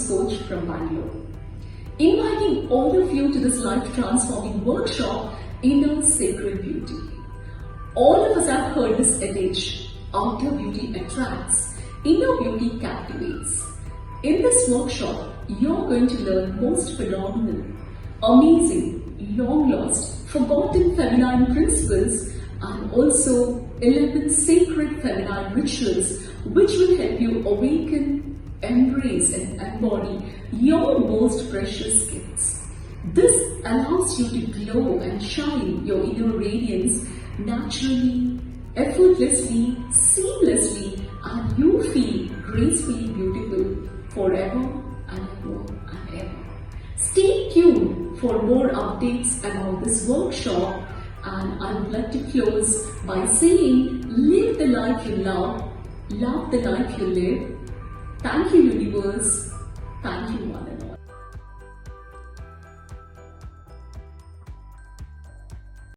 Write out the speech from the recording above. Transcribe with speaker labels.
Speaker 1: wellness coach from Bangalore. Inviting all of you to this life-transforming workshop, Inner Sacred Beauty. All of us have heard this adage, outer beauty attracts, inner beauty captivates. In this workshop, you're going to learn most phenomenal, amazing, long-lost, forgotten feminine principles and also 11 sacred feminine rituals which will help you awaken, embrace and embody your most precious gifts. This allows you to glow and shine your inner radiance naturally, effortlessly, seamlessly, and you feel gracefully beautiful forever and ever and ever. Stay tuned for more updates about this workshop, and I would like to close by saying, live the life you love the life you live. Thank you, universe. Thank you, Mother.